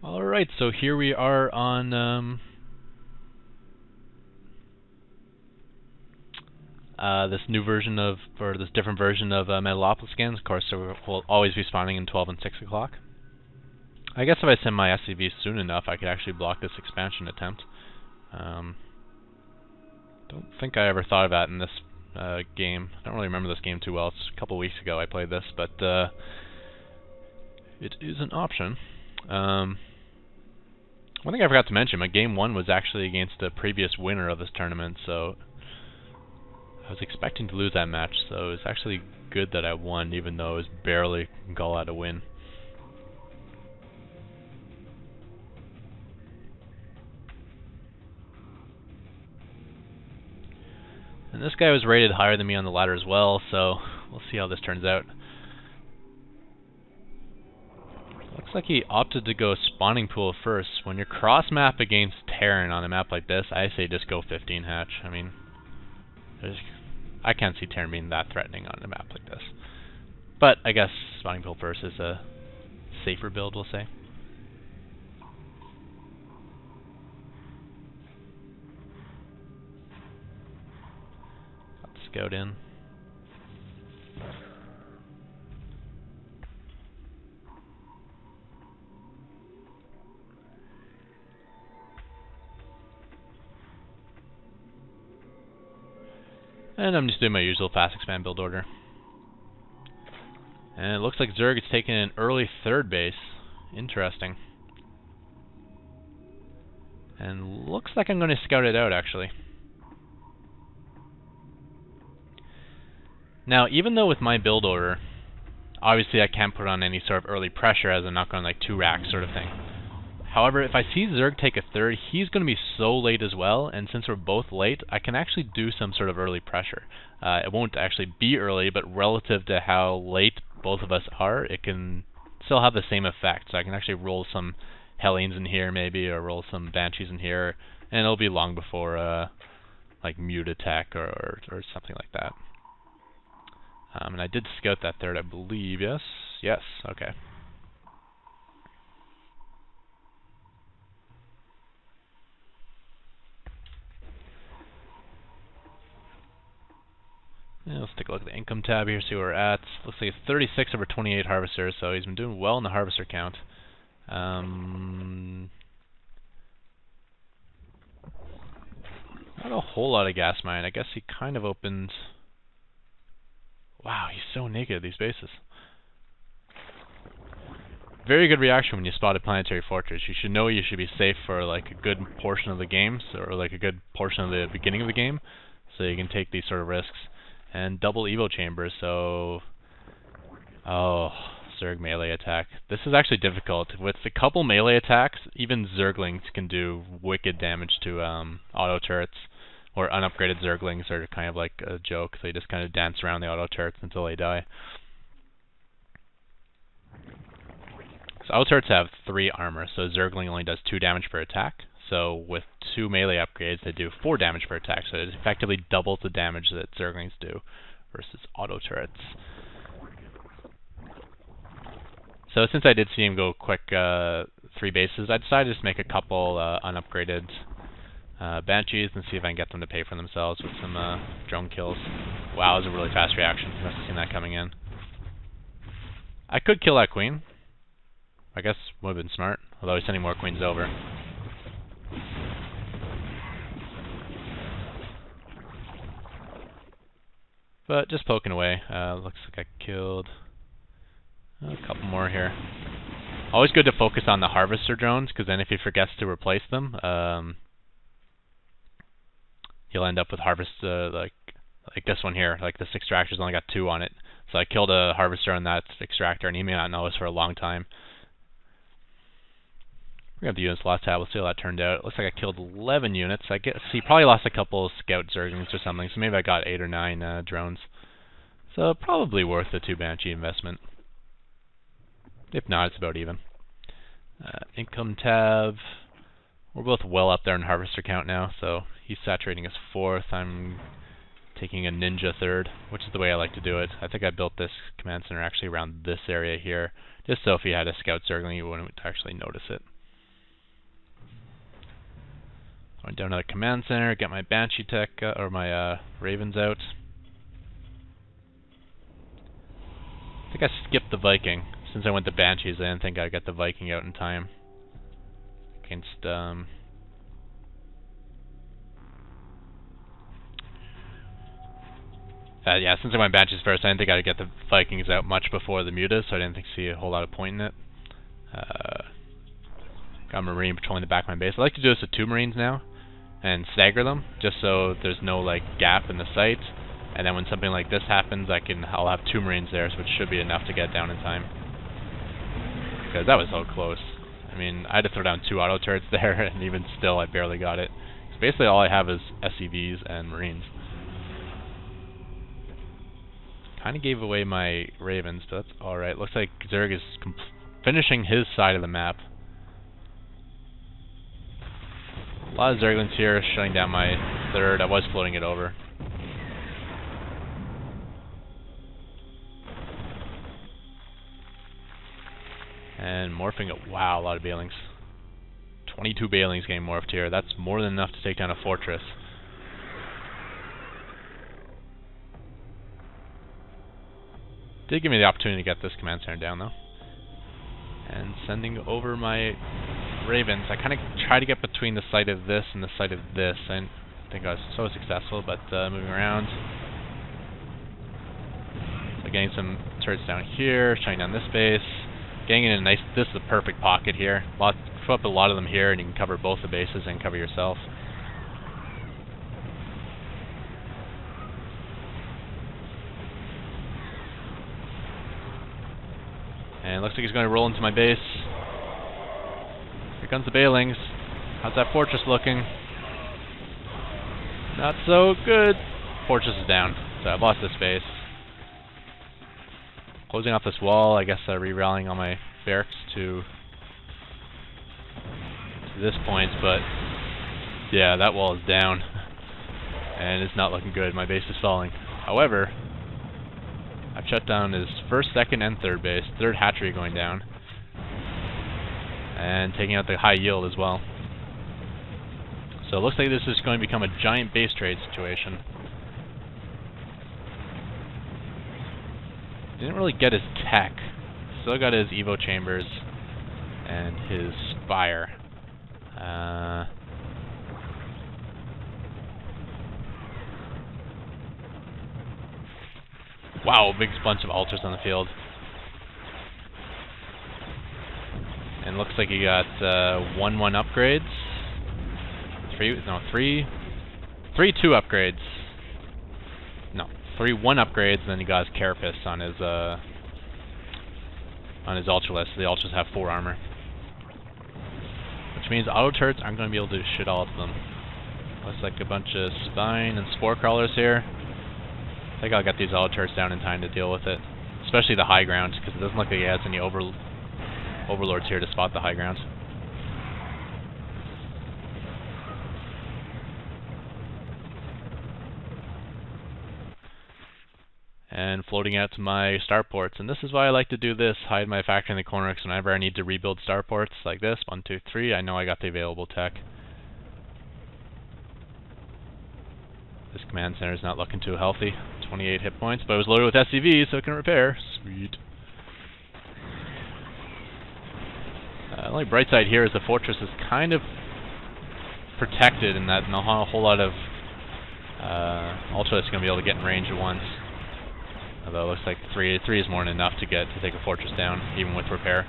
Alright, so here we are on this new version of, or this different version of Metalopolis again. Of course, so we'll always be spawning in 12 and 6 o'clock. I guess if I send my SCV soon enough, I could actually block this expansion attempt. Don't think I ever thought of that in this game. I don't really remember this game too well. It's a couple weeks ago I played this, but it is an option. One thing I forgot to mention, my game 1 was actually against the previous winner of this tournament, so I was expecting to lose that match, so it was actually good that I won, even though it was barely goal out a win. And this guy was rated higher than me on the ladder as well, so we'll see how this turns out. Looks like he opted to go spawning pool first. When you're cross-map against Terran on a map like this, I say just go 15 hatch. I mean, I can't see Terran being that threatening on a map like this. But I guess spawning pool first is a safer build, we'll say. Got the scout in. And I'm just doing my usual fast expand build order. And it looks like Zerg is taking an early third base. Interesting. And looks like I'm going to scout it out, actually. Now, even though with my build order, obviously I can't put on any sort of early pressure as I'm not going like 2 racks sort of thing. However, if I see Zerg take a third, he's going to be so late as well, and since we're both late, I can actually do some sort of early pressure. It won't actually be early, but relative to how late both of us are, it can still have the same effect. So I can actually roll some Hellions in here maybe, or roll some Banshees in here, and it'll be long before like mute attack or something like that. And I did scout that third, I believe, yes? Yes, okay. Yeah, let's take a look at the income tab here, see where we're at. Looks like it's 36 over 28 harvesters, so he's been doing well in the harvester count. Not a whole lot of gas mine. I guess he kind of opened... Wow, he's so naked at these bases. Very good reaction when you spot a planetary fortress. You should know you should be safe for like a good portion of the game, or like a good portion of the beginning of the game, so you can take these sort of risks. And double Evo chambers, so... Oh, Zerg melee attack. This is actually difficult. With a couple melee attacks, even Zerglings can do wicked damage to auto turrets. Or unupgraded Zerglings are kind of like a joke. They just kind of dance around the auto turrets until they die. So auto turrets have 3 armor, so Zergling only does 2 damage per attack. So with 2 melee upgrades, they do 4 damage per attack. So it effectively doubles the damage that Zerglings do versus auto turrets. So since I did see him go quick 3 bases, I decided to just make a couple unupgraded Banshees and see if I can get them to pay for themselves with some drone kills. Wow, that was a really fast reaction. Must have seen that coming in. I could kill that queen. I guess would have been smart, although he's sending more queens over. But just poking away. Looks like I killed a couple more here. Always good to focus on the harvester drones, because then if he forgets to replace them, he'll end up with harvest like this one here. Like this extractor's only got 2 on it, so I killed a harvester on that extractor, and he may not notice for a long time. We have the units last tab. We'll see how that turned out. It looks like I killed 11 units. I guess he probably lost a couple scout Zerglings or something, so maybe I got 8 or 9 drones. So probably worth the 2 Banshee investment. If not, it's about even. Income tab. We're both well up there in harvester count now, so he's saturating his 4th. I'm taking a ninja 3rd, which is the way I like to do it. I think I built this command center actually around this area here, just so if he had a scout Zergling, you wouldn't actually notice it. Going down to the command center, get my Banshee tech, or my Ravens out. I think I skipped the Viking. Since I went to Banshees, I didn't think I'd get the Viking out in time. Against, yeah, since I went Banshees first, I didn't think I'd get the Vikings out much before the Mutas, so I didn't see a whole lot of point in it. Got a Marine patrolling the back of my base. I like to do this with 2 Marines now, and stagger them, just so there's no, like, gap in the sight. And then when something like this happens, I'll have 2 Marines there, so it should be enough to get down in time. Because that was so close. I mean, I had to throw down 2 auto turrets there, and even still, I barely got it. So basically, all I have is SCVs and Marines. Kind of gave away my Ravens, but that's alright. Looks like Zerg is finishing his side of the map. A lot of Zerglings here, shutting down my 3rd. I was floating it over. And morphing it. Wow, a lot of Balings. 22 Balings getting morphed here. That's more than enough to take down a fortress. Did give me the opportunity to get this command center down, though. And sending over my Ravens. I kind of try to get between the site of this and the site of this. I didn't think I was so successful, but moving around. So getting some turrets down here, shutting down this base. Getting in a nice, this is a perfect pocket here. Put up a lot of them here and you can cover both the bases and cover yourself. And it looks like he's going to roll into my base. Here comes the Balings. How's that fortress looking? Not so good. Fortress is down, so I've lost this base. Closing off this wall, I guess re-rallying all my barracks to this point, but yeah, that wall is down. And it's not looking good. My base is falling. However, I've shut down his 1st, 2nd, and 3rd base. 3rd hatchery going down. And taking out the high yield as well. So it looks like this is going to become a giant base trade situation. Didn't really get his tech. Still got his Evo chambers and his spire. Wow, big bunch of altars on the field. And looks like he got 1-1 upgrades. 3-2 upgrades. No, 3-1 upgrades, and then he got his Carapace on his Ultralisk. The Ultras have 4 armor. Which means auto turrets aren't going to be able to do shit all of them. Looks like a bunch of Spine and Spore Crawlers here. I think I'll get these auto turrets down in time to deal with it. Especially the high ground, because it doesn't look like he has any overlords here to spot the high ground. And floating out to my starports. And this is why I like to do this, hide my factory in the corner, because whenever I need to rebuild starports like this, 1, 2, 3, I know I got the available tech. This command center is not looking too healthy. 28 hit points, but it was loaded with SCVs, so it can repair. Sweet. The only bright side here is the fortress is kind of protected in that not a whole lot of Ultralisk is going to be able to get in range at once. Although it looks like 3 is more than enough to take a fortress down, even with repair.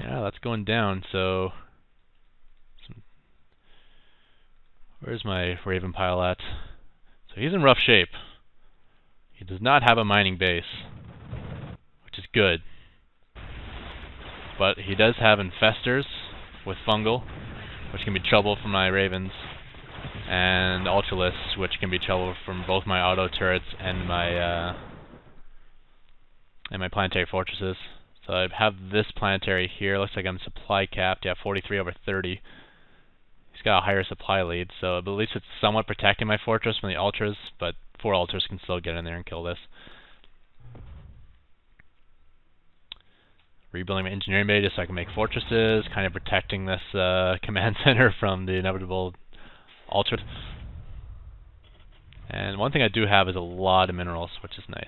Yeah, that's going down, so... Where's my Raven pile at? So he's in rough shape. He does not have a mining base, which is good. But he does have infestors with fungal, which can be trouble for my Ravens, and Ultralisks, which can be trouble from both my auto turrets and my planetary fortresses. So I have this planetary here. Looks like I'm supply capped. Yeah, 43 over 30. He's got a higher supply lead, so at least it's somewhat protecting my fortress from the Ultras, but 4 Ultras can still get in there and kill this. rebuilding my engineering bases so I can make fortresses, kind of protecting this command center from the inevitable Ultra. And one thing I do have is a lot of minerals, which is nice.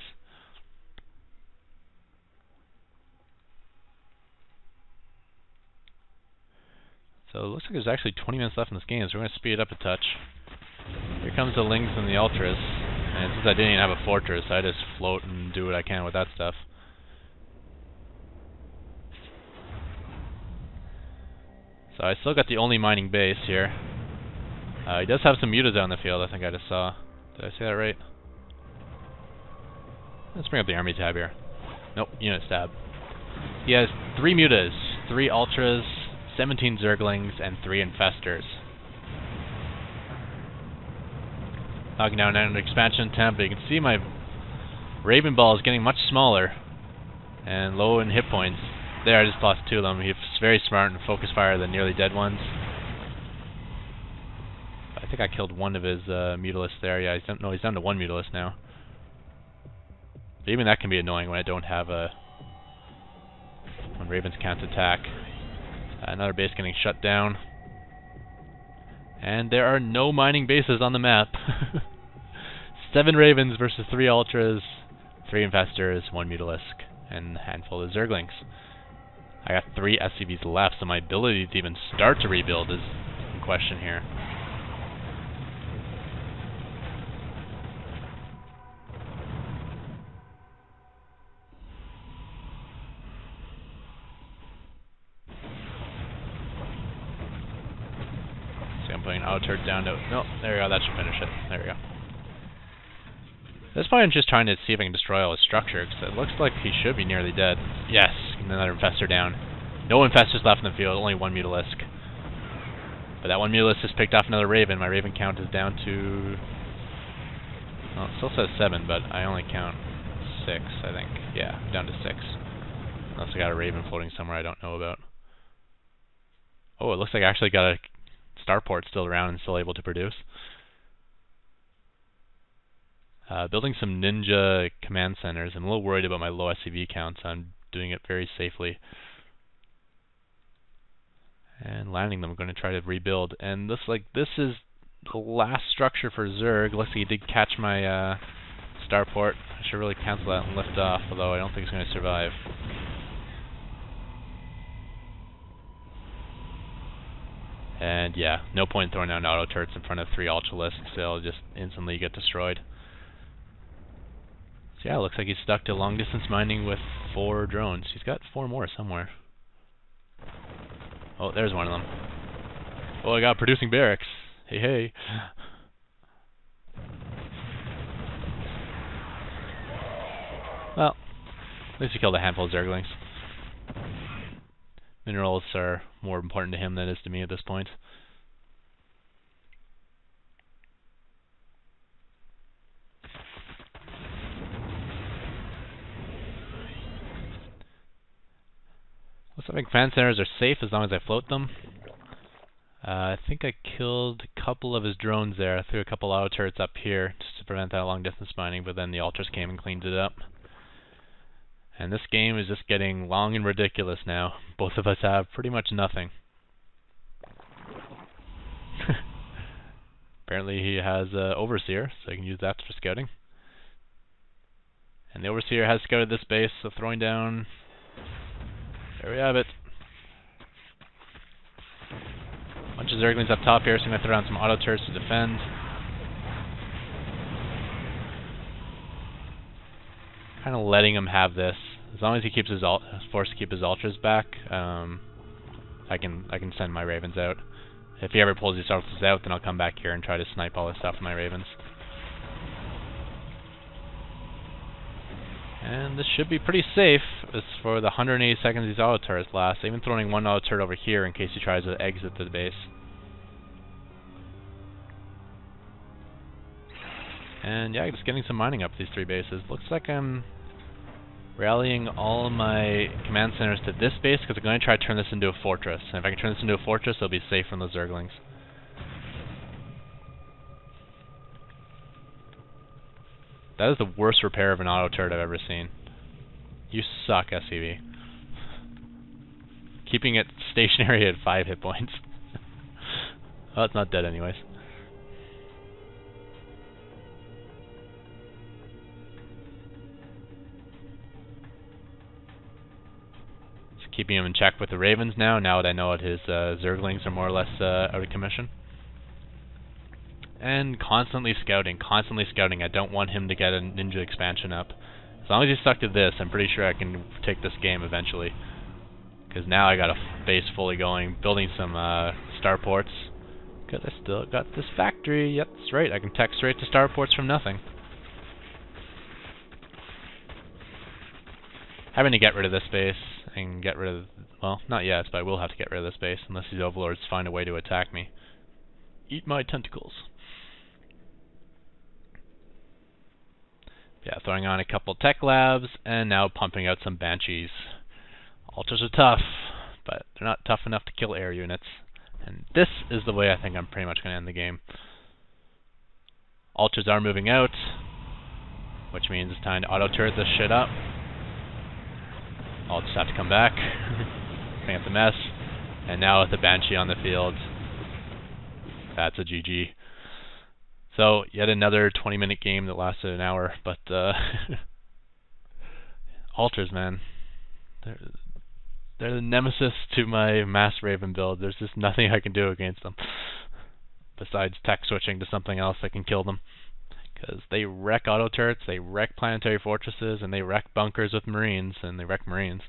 So it looks like there's actually 20 minutes left in this game, so we're going to speed it up a touch. Here comes the Lings and the Ultras, and since I didn't even have a fortress, I just float and do what I can with that stuff. So I still got the only mining base here. He does have some mutas out in the field, I think I just saw. Did I say that right? Let's bring up the army tab here. Nope, units tab. He has 3 mutas, 3 ultras, 17 zerglings, and 3 infestors. Knocking down an expansion attempt, but you can see my Raven Ball is getting much smaller and low in hit points. There, I just lost 2 of them. He's very smart and focus fire the nearly dead ones. I think I killed one of his mutalisks there. Yeah, he's down to 1 mutalist now. But even that can be annoying when I don't have a... when Ravens can't attack. Another base getting shut down. And there are no mining bases on the map. 7 Ravens versus 3 Ultras, 3 Infestors, 1 Mutalisk, and a handful of Zerglings. I got 3 SCVs left, so my ability to even start to rebuild is in question here. I'm putting auto turret down to... No, there we go, that should finish it. There we go. At this point I'm just trying to see if I can destroy all his structure, because it looks like he should be nearly dead. Yes, another infestor down. No infestors left in the field, only 1 mutalisk. But that 1 mutalisk just picked off another raven. My raven count is down to... well, it still says 7, but I only count 6, I think. Yeah, down to 6. Unless I got a raven floating somewhere I don't know about. Oh, it looks like I actually got a starport still around and still able to produce. Building some ninja command centers. I'm a little worried about my low SCV counts. I'm doing it very safely. And landing them, I'm going to try to rebuild. And this is the last structure for Zerg. Looks like he did catch my starport. I should really cancel that and lift off, although I don't think it's going to survive. And yeah, no point throwing down auto turrets in front of 3 Ultralisks. They'll just instantly get destroyed. So yeah, it looks like he's stuck to long distance mining with 4 drones. He's got 4 more somewhere. Oh, there's one of them. Oh, I got producing barracks. Hey, hey. Well, at least he killed a handful of Zerglings. Minerals are more important to him than it is to me at this point. Looks like command centers are safe as long as I float them. I think I killed a couple of his drones there. I threw a couple auto turrets up here just to prevent that long distance mining, but then the Ultras came and cleaned it up. And this game is just getting long and ridiculous now. Both of us have pretty much nothing. Apparently he has Overseer, so I can use that for scouting. And the Overseer has scouted this base, so throwing down... there we have it. Bunch of Zerglings up top here, so I'm going to throw down some auto turrets to defend. Kind of letting him have this. As long as he keeps his forced to keep his Ultras back, I can send my Ravens out. If he ever pulls these Ultras out, then I'll come back here and try to snipe all this stuff with my Ravens. And this should be pretty safe as for the 180 seconds these auto turrets last. I'm even throwing 1 auto turret over here in case he tries to exit the base. And yeah, just getting some mining up these 3 bases. Looks like I'm rallying all of my command centers to this base because I'm going to try to turn this into a fortress. And if I can turn this into a fortress, it'll be safe from the Zerglings. That is the worst repair of an auto turret I've ever seen. You suck, SCV. keeping it stationary at 5 hit points. Oh, it's not dead anyways. Just keeping him in check with the Ravens now that I know that his Zerglings are more or less out of commission. And constantly scouting. I don't want him to get a ninja expansion up. As long as he's stuck to this, I'm pretty sure I can take this game eventually. Because now I got a base fully going, building some starports. Because I still got this factory. Yep, that's right. I can tech straight to starports from nothing. Having to get rid of this base and get rid of, well, not yet, but I will have to get rid of this base unless these overlords find a way to attack me. Eat my tentacles. Yeah, throwing on a couple tech labs and now pumping out some banshees. Altars are tough, but they're not tough enough to kill air units. And this is the way I think I'm pretty much going to end the game. Altars are moving out, which means it's time to auto-turret this shit up. I'll just have to come back, clean up the mess, and now with the Banshee on the field, that's a GG. So, yet another 20-minute game that lasted an hour, but Altars, man. They're the nemesis to my Mass Raven build. There's just nothing I can do against them. Besides tech switching to something else that can kill them. Because they wreck auto turrets, they wreck planetary fortresses, and they wreck bunkers with marines, and they wreck marines.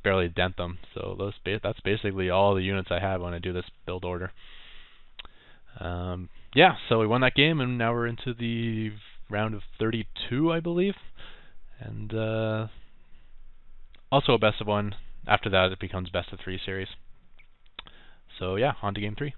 Barely dent them. So that's basically all the units I have when I do this build order. Yeah, so we won that game, and now we're into the round of 32, I believe. And also a best of 1. After that, it becomes best of 3 series. So yeah, on to game 3.